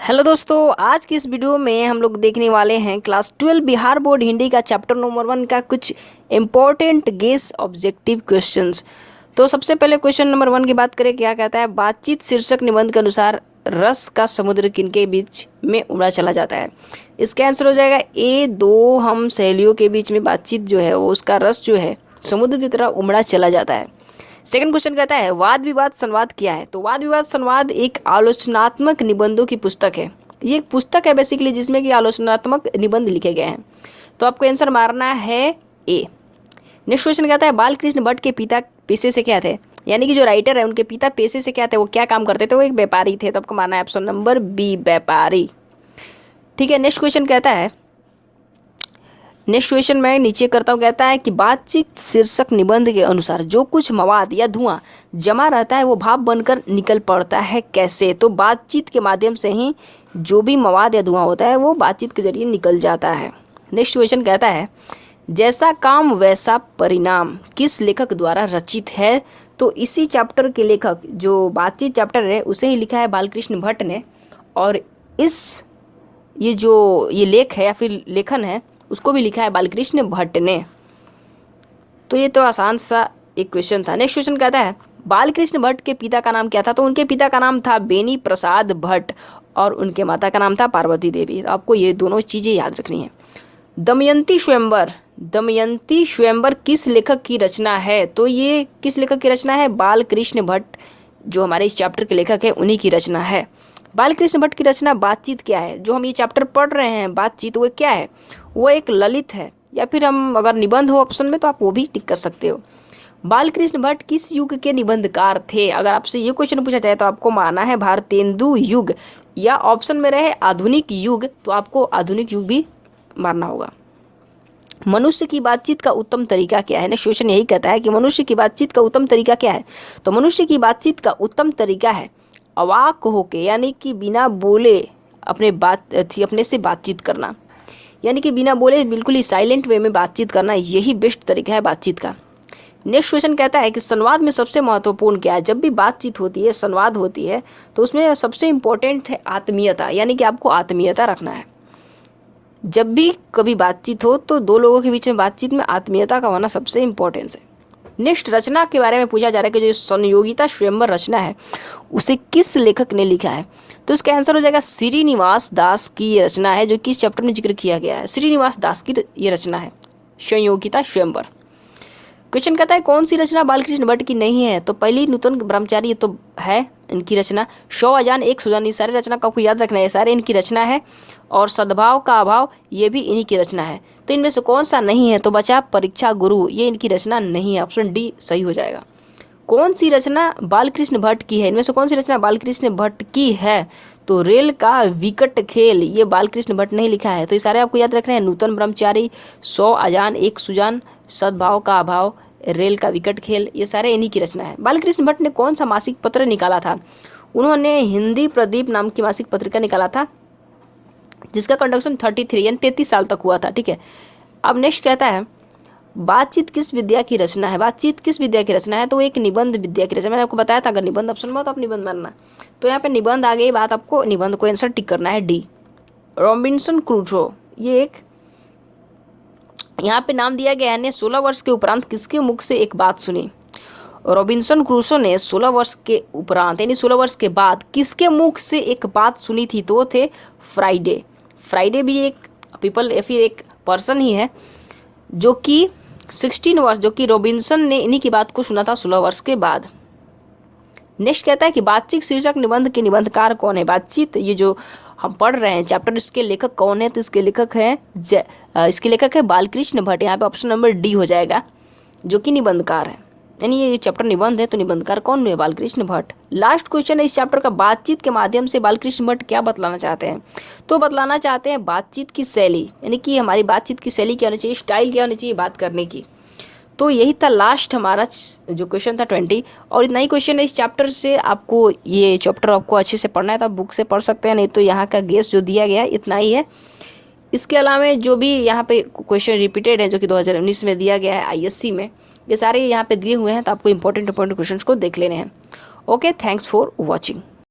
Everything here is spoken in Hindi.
हेलो दोस्तों, आज की इस वीडियो में हम लोग देखने वाले हैं क्लास 12 बिहार बोर्ड हिंदी का चैप्टर नंबर 1 का कुछ इम्पोर्टेंट गेस ऑब्जेक्टिव क्वेश्चंस। तो सबसे पहले क्वेश्चन नंबर 1 की बात करें, क्या कहता है। बातचीत शीर्षक निबंध के अनुसार रस का समुद्र किनके बीच में उमड़ा चला जाता है। इसका आंसर हो जाएगा ए। दो हम सहेलियों के बीच में बातचीत जो है वो उसका रस जो है समुद्र की तरह उमड़ा चला जाता है। सेकंड क्वेश्चन कहता है वाद विवाद संवाद क्या है। तो वाद विवाद संवाद एक आलोचनात्मक निबंधों की पुस्तक है। ये एक पुस्तक है बेसिकली जिसमें कि आलोचनात्मक निबंध लिखे गए हैं। तो आपको आंसर मारना है ए। नेक्स्ट क्वेश्चन कहता है बालकृष्ण भट्ट के पिता पेशे से क्या थे। यानी कि जो राइटर है उनके पिता पेशे से क्या थे, वो क्या काम करते थे। वो एक व्यापारी थे। तो आपको मारना है ऑप्शन नंबर बी, व्यापारी। ठीक है। नेक्स्ट क्वेश्चन कहता है, नेक्स्ट क्वेश्चन मैं नीचे करता हूँ। कहता है कि बातचीत शीर्षक निबंध के अनुसार जो कुछ मवाद या धुआं जमा रहता है वो भाप बनकर निकल पड़ता है कैसे। तो बातचीत के माध्यम से ही जो भी मवाद या धुआं होता है वो बातचीत के जरिए निकल जाता है। नेक्स्ट क्वेश्चन कहता है जैसा काम वैसा परिणाम किस लेखक द्वारा रचित है। तो इसी चैप्टर के लेखक, जो बातचीत चैप्टर है उसे ही लिखा है बालकृष्ण भट्ट ने। और ये लेख है या फिर लेखन है उसको भी लिखा है बालकृष्ण भट्ट ने। तो ये तो आसान सा एक क्वेश्चन था। नेक्स्ट क्वेश्चन कहता है बालकृष्ण भट्ट के पिता का नाम क्या था। तो उनके पिता का नाम था बेनी प्रसाद भट्ट और उनके माता का नाम था पार्वती देवी। तो आपको ये दोनों चीज़ें याद रखनी है। दमयंती स्वयंवर किस लेखक की रचना है। तो ये किस लेखक की रचना है, बालकृष्ण भट्ट जो हमारे इस चैप्टर के लेखक है उन्हीं की रचना है। बालकृष्ण भट्ट की रचना बातचीत क्या है। जो हम ये चैप्टर पढ़ रहे हैं बातचीत, वो क्या है, वो एक ललित है। या फिर हम अगर निबंध हो ऑप्शन में तो आप वो भी टिक कर सकते हो। बालकृष्ण भट्ट किस युग के निबंधकार थे। अगर आपसे ये क्वेश्चन पूछा जाए तो आपको माना है भारतेंदु युग, या ऑप्शन में रहे आधुनिक युग तो आपको आधुनिक युग भी मारना होगा। मनुष्य की बातचीत का उत्तम तरीका क्या है। नेक्स्ट क्वेश्चन यही कहता है कि मनुष्य की बातचीत का उत्तम तरीका क्या है। तो मनुष्य की बातचीत का उत्तम तरीका है अवाक होके, यानी कि बिना बोले अपने से बातचीत करना। यानी कि बिना बोले बिल्कुल ही साइलेंट वे में बातचीत करना, यही बेस्ट तरीका है बातचीत का। नेक्स्ट क्वेश्चन कहता है कि संवाद में सबसे महत्वपूर्ण क्या है। जब भी बातचीत होती है, संवाद होती है, तो उसमें सबसे इम्पोर्टेंट है आत्मीयता। यानी कि आपको आत्मीयता रखना है। जब भी कभी बातचीत हो तो दो लोगों के बीच में बातचीत में आत्मीयता का होना सबसे इम्पोर्टेंस है। नेक्स्ट रचना के बारे में पूछा जा रहा है कि जो संयोगिता स्वयंवर रचना है उसे किस लेखक ने लिखा है। तो इसका आंसर हो जाएगा श्रीनिवास दास की ये रचना है, जो कि इस चैप्टर में जिक्र किया गया है। श्रीनिवास दास की ये रचना है संयोगिता स्वयंवर। क्वेश्चन कहता है कौन सी रचना बालकृष्ण भट्ट की नहीं है। तो पहली नूतन ब्रह्मचारी, ये तो है इनकी रचना। 100 अजान एक सुजान, ये सारी रचना का आपको याद रखना है, सारे इनकी रचना है। और सद्भाव का अभाव, ये भी इन्हीं की रचना है। तो इनमें से कौन सा नहीं है। तो बचा परीक्षा गुरु, ये इनकी रचना नहीं है। ऑप्शन डी सही हो जाएगा। कौन सी रचना बालकृष्ण भट्ट की है। इनमें से कौन सी रचना बालकृष्ण भट्ट की है। तो रेल का विकट खेल, ये बालकृष्ण भट्ट ने लिखा है। तो ये सारे आपको याद रखने हैं। नूतन ब्रह्मचारी, 100 अजान एक सुजान, सद्भाव का अभाव, रेल का विकट खेल, ये सारे इन्हीं की रचना है। बालकृष्ण भट्ट ने कौन सा मासिक पत्र निकाला था। उन्होंने हिंदी प्रदीप नाम की मासिक पत्रिका निकाला था, जिसका कंडक्शन 33 यानी 33 साल तक हुआ था। ठीक है। अब नेक्स्ट कहता है बातचीत किस विद्या की रचना है। बातचीत किस विद्या की रचना है। तो एक निबंध विद्या की रचना। मैंने आपको बताया था अगर निबंध ऑप्शन में हो तो आप निबंध मानना। तो यहाँ पे निबंध आ गई बात, आपको निबंध को आंसर टिक करना है डी, रॉबिन्सन क्रूसो। ये एक यहाँ पे नाम दिया गया है ने 16 वर्ष के उपरांत किसके मुख से एक बात सुनी। रॉबिन्सन क्रूसो ने 16 वर्ष के उपरांत यानी 16 वर्ष के बाद किसके मुख से एक बात सुनी थी। तो वो थे फ्राइडे। फ्राइडे भी एक पीपल या फिर एक पर्सन ही है जो कि 16 वर्ष, जो कि रॉबिन्सन ने इन्हीं की बात को सुना था 16 वर्ष के बाद। नेक्स्ट कहता है कि बातचीत शीर्षक निबंध के निबंधकार कौन है। बातचीत ये जो हम पढ़ रहे हैं चैप्टर, इसके लेखक कौन है। तो इसके लेखक है बालकृष्ण भट्ट। यहाँ पे ऑप्शन नंबर डी हो जाएगा, जो कि निबंधकार है। यानी ये चैप्टर निबंध है तो निबंधकार कौन है, बालकृष्ण भट्ट। लास्ट क्वेश्चन है इस चैप्टर का, बातचीत के माध्यम से बालकृष्ण भट्ट क्या बतलाना चाहते हैं। तो बतलाना चाहते हैं बातचीत की शैली, यानी कि हमारी बातचीत की शैली क्या होनी चाहिए, स्टाइल क्या होनी चाहिए बात करने की। तो यही था लास्ट हमारा जो क्वेश्चन था 20। और इतना ही क्वेश्चन है इस चैप्टर से। आपको ये चैप्टर आपको अच्छे से पढ़ना है तो आप बुक से पढ़ सकते हैं, नहीं तो यहाँ का गेस जो दिया गया है इतना ही है। इसके अलावा जो भी यहाँ पे क्वेश्चन रिपीटेड है जो कि 2019 में दिया गया है आईएससी में, ये सारे यहाँ पे दिए हुए हैं। तो आपको इंपॉर्टेंट क्वेश्चंस को देख लेने हैं। Okay, thanks for watching.